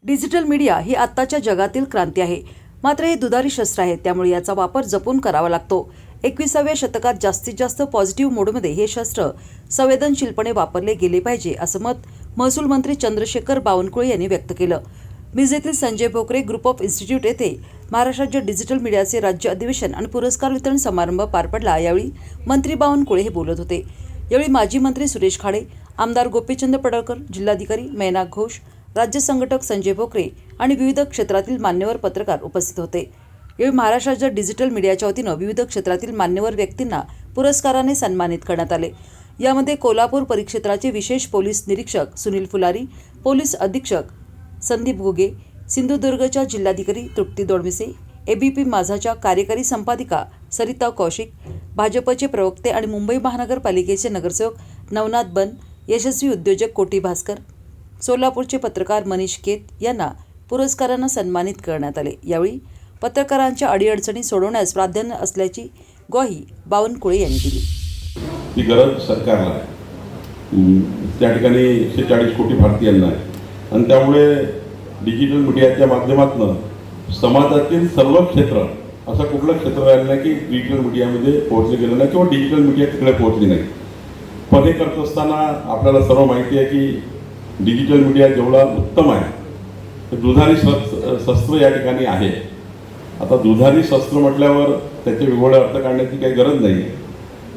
Digital media ही आत्ताच्या जगातील क्रांती आहे. मात्र हे दुधारी शस्त्र आहे, त्यामुळे याचा वापर जपून करावा लागतो. 21व्या शतकात जास्तीत जास्त पॉझिटिव्ह मोडमध्ये हे शस्त्र संवेदनशीलपणे वापरले गेले पाहिजे, असं मत महसूल मंत्री चंद्रशेखर बावनकुळे यांनी व्यक्त केलं. मिरज येथील Sanjay Bhokare group of institute येथे महाराष्ट्र राज्य डिजिटल मीडियाचे राज्य अधिवेशन आणि पुरस्कार वितरण समारंभ पार पडला. यावेळी मंत्री बावनकुळे हे बोलत होते. यावेळी माजी मंत्री सुरेश खाडे, आमदार गोपीचंद पडळकर, जिल्हाधिकारी मैनाक घोष, राज्य संघटक संजय भोकरे आणि विविध क्षेत्रातील मान्यवर पत्रकार उपस्थित होते. यावेळी महाराष्ट्र राज्य डिजिटल मीडियाच्या वतीनं विविध क्षेत्रातील मान्यवर व्यक्तींना पुरस्काराने सन्मानित करण्यात आले. यामध्ये कोल्हापूर परिक्षेत्राचे विशेष पोलीस निरीक्षक सुनील फुलारी, पोलीस अधीक्षक संदीप घुगे, सिंधुदुर्गच्या जिल्हाधिकारी तृप्ती दोडमिसे, एबीपी माझाच्या कार्यकारी संपादिका सरिता कौशिक, भाजपचे प्रवक्ते आणि मुंबई महानगरपालिकेचे नगरसेवक नवनाथ बन, यशस्वी उद्योजक कोटी भास्कर, सोलापूरचे पत्रकार मनीष केत यांना पुरस्कारानं सन्मानित करण्यात आले. यावेळी पत्रकारांच्या अडीअडचणी सोडवण्यास प्राधान्य असल्याची ग्वाही बावनकुळे यांनी दिली. ही गरज सरकारला आहे. त्या ठिकाणी 140 कोटी भारतीयांना आहे आणि त्यामुळे डिजिटल मीडियाच्या माध्यमातून समाजातील सर्व क्षेत्र, असं कुठलं क्षेत्र राहिलं नाही की डिजिटल मीडियामध्ये पोहोचले गेलं नाही किंवा डिजिटल मीडिया तिकडे पोहोचली नाही. पण हे करत असताना आपल्याला सर्व माहिती आहे की डिजिटल मीडिया जेवढा उत्तम आहे, ते दुधारी शस्त्र या ठिकाणी आहे. आता दुधारी शस्त्र म्हटल्यावर त्याचे वेगवेगळे अर्थ काढण्याची काही गरज नाही,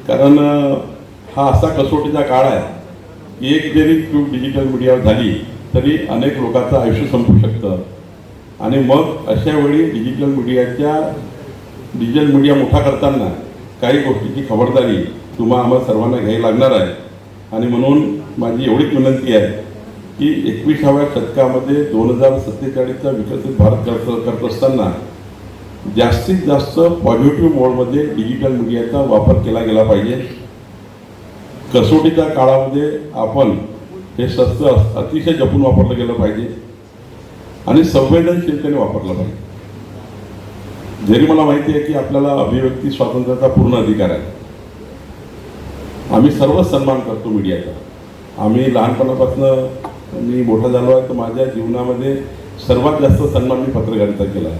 कारण हा असा कसोटीचा काळ आहे की एक जरी चूक डिजिटल मीडियावर झाली तरी अनेक लोकांचं आयुष्य संपू शकतं. आणि मग अशा वेळी डिजिटल मीडिया मोठा करताना काही गोष्टीची खबरदारी आम्हाला सर्वांना घ्यायला लागणार आहे. आणि म्हणून माझी एवढीच विनंती आहे की 21व्या शतकामध्ये 2047चा विकसित भारत करत असताना जास्तीत जास्त पॉझिटिव्ह मोडमध्ये डिजिटल मीडियाचा वापर केला गेला पाहिजे. कसोटीच्या काळामध्ये आपण हे शस्त्र अतिशय जपून वापरलं गेलं पाहिजे आणि संवेदनशीलतेने वापरलं पाहिजे. जरी मला माहिती आहे की आपल्याला अभिव्यक्ती स्वातंत्र्याचा पूर्ण अधिकार आहे, आम्ही सर्व सन्मान करतो मीडियाचा. आम्ही लहानपणापासून मी मोठा झालो आहे, तर माझ्या जीवनामध्ये सर्वात जास्त सन्मान मी पत्रकारिता केला आहे.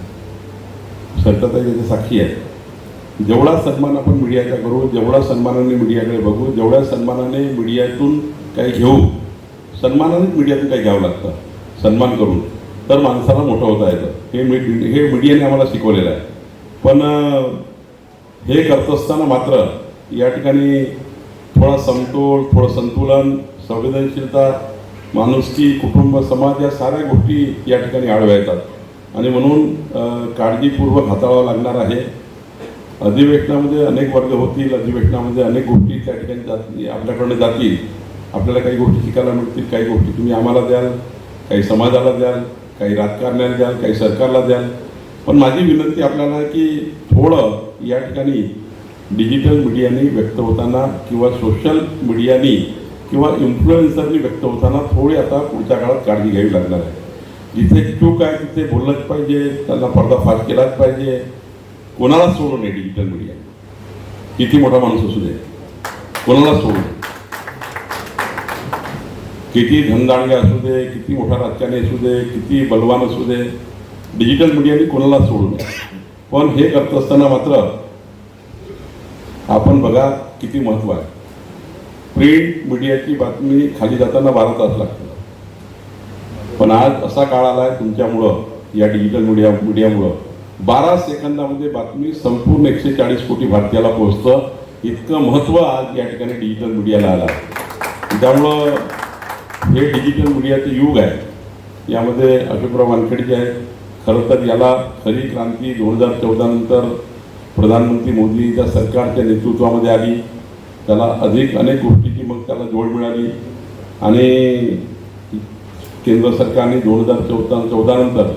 सत्यता याची साक्षी आहे. जेवढा सन्मान आपण मीडियाचा करू, जेवढा सन्मानाने मीडियाकडे बघू, जेवढ्या सन्मानाने मीडियातून काही घेऊ, सन्मानानेच मीडियातून काही घ्यावं लागतं, सन्मान करून, तर माणसाला मोठं होता येतं. हे मीडियाने आम्हाला शिकवलेलं आहे. पण हे करत असताना मात्र या ठिकाणी थोडा समतोल, थोडं संतुलन, संवेदनशीलता, माणुसकी, कुटुंब, समाज या साऱ्या गोष्टी या ठिकाणी आडव्या येतात. आणि म्हणून काळजीपूर्वक हाताळावं लागणार आहे. अधिवेशनामध्ये अनेक वर्ग होतील, अधिवेशनामध्ये अनेक गोष्टी त्या ठिकाणी आपल्याकडे जातील. आपल्याला काही गोष्टी शिकायला मिळतील, काही गोष्टी तुम्ही आम्हाला द्याल, काही समाजाला द्याल, काही राजकारण्याला द्याल, काही सरकारला द्याल. पण माझी विनंती आपल्याला की थोडं या ठिकाणी डिजिटल मीडियाने व्यक्त होताना किंवा सोशल मीडियानी किंवा इन्फ्लुएन्सरनी व्यक्त होताना थोडी आता पुढच्या काळात काळजी घ्यावी लागणार आहे. जिथे चूक आहे तिथे बोललंच पाहिजे, त्यांना पर्दाफाश केलाच पाहिजे. कोणालाच सोडू नये डिजिटल मीडिया. किती मोठा माणूस असू दे, कोणालाच सोडू नये. किती धनदांडगे असू दे, किती मोठा राजकारणी असू दे, किती बलवान असू दे, डिजिटल मीडियाने कोणालाच सोडू नये. पण हे करत असताना मात्र आपण बघा किती महत्त्व आहे. प्रिंट मीडियाची बातमी खाली जाताना 12 तास लागतात. पण आज असा काळ आला आहे तुमच्यामुळं, या डिजिटल मीडियामुळं 12 सेकंदामध्ये बातमी संपूर्ण 140 कोटी भारतीयाला पोहोचतं. इतकं महत्त्व आज या ठिकाणी डिजिटल मीडियाला आलं आहे. त्यामुळं हे डिजिटल मीडियाचे युग आहे. यामध्ये अशोकराव वानखेडे जे आहेत, खरं तर याला खरी क्रांती 2014 नंतर प्रधानमंत्री मोदीच्या सरकारच्या नेतृत्वामध्ये आली. त्याला अनेक गोष्टीची मग त्याला जोड मिळाली आणि केंद्र सरकारने 2014 नंतर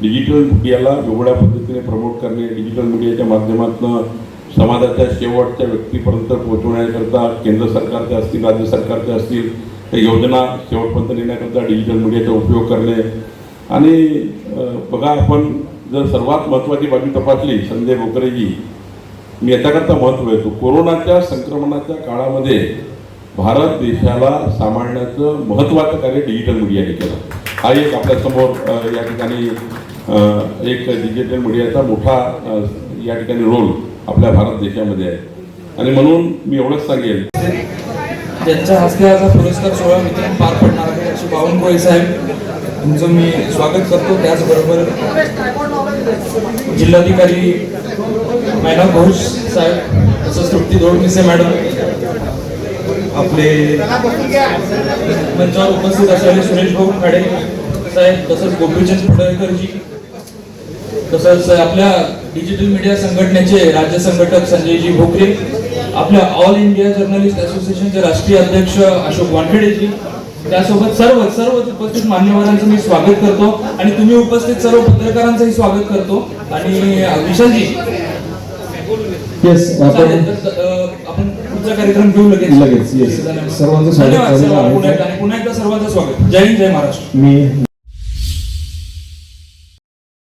डिजिटल मीडियाला वेगवेगळ्या पद्धतीने प्रमोट करणे, डिजिटल मीडियाच्या माध्यमातून समाजाच्या शेवटच्या व्यक्तीपर्यंत पोहोचवण्याकरता केंद्र सरकारच्या असतील, राज्य सरकारच्या असतील, त्या योजना शेवटपर्यंत नेण्याकरता डिजिटल मीडियाचा उपयोग करणे. आणि बघा, आपण जर सर्वात महत्त्वाची बाजू तपासली, संजय भोकरेजी, मी याच्याकरता महत्त्व येतो. कोरोनाच्या संक्रमणाच्या काळामध्ये भारत देशाला सांभाळण्याचं महत्त्वाचं कार्य डिजिटल मीडियाने केलं. हा एक आपल्यासमोर या ठिकाणी एक डिजिटल मीडियाचा मोठा या ठिकाणी रोल आपल्या भारत देशामध्ये आहे. आणि म्हणून मी एवढंच सांगेन, ज्यांच्या हस्ते आज हा पुरस्कार सोहळा वितरण पार पडणार आहे असे बावनकुळे साहेब तुमचं मी स्वागत करतो. त्याचबरोबर जिल्हाधिकारी मैना घोष साहेब, तसंच तृप्ती दोडमिसे मॅडम, आपले मंचावर उपस्थित असलेले सुरेश भाऊ खाडे साहेब, तसंच गोपीचंद फडळकरजी, तसंच आपल्या डिजिटल मीडिया संघटनेचे राज्य संघटक संजयजी भोकरे, आपल्या ऑल इंडिया जर्नलिस्ट असोसिएशनचे राष्ट्रीय अध्यक्ष अशोक वानखेडेजी, त्यासोबत सर्व उपस्थित मान्यवरांचं मी स्वागत करतो आणि तुम्ही उपस्थित सर्व पत्रकारांचंही स्वागत करतो. आणि विशालजी आपण पुढचा कार्यक्रम घेऊ लगेच. सर्वांचं स्वागत. धन्यवाद. पुन्हा एकदा सर्वांचं स्वागत. जय हिंद, जय महाराष्ट्र. मी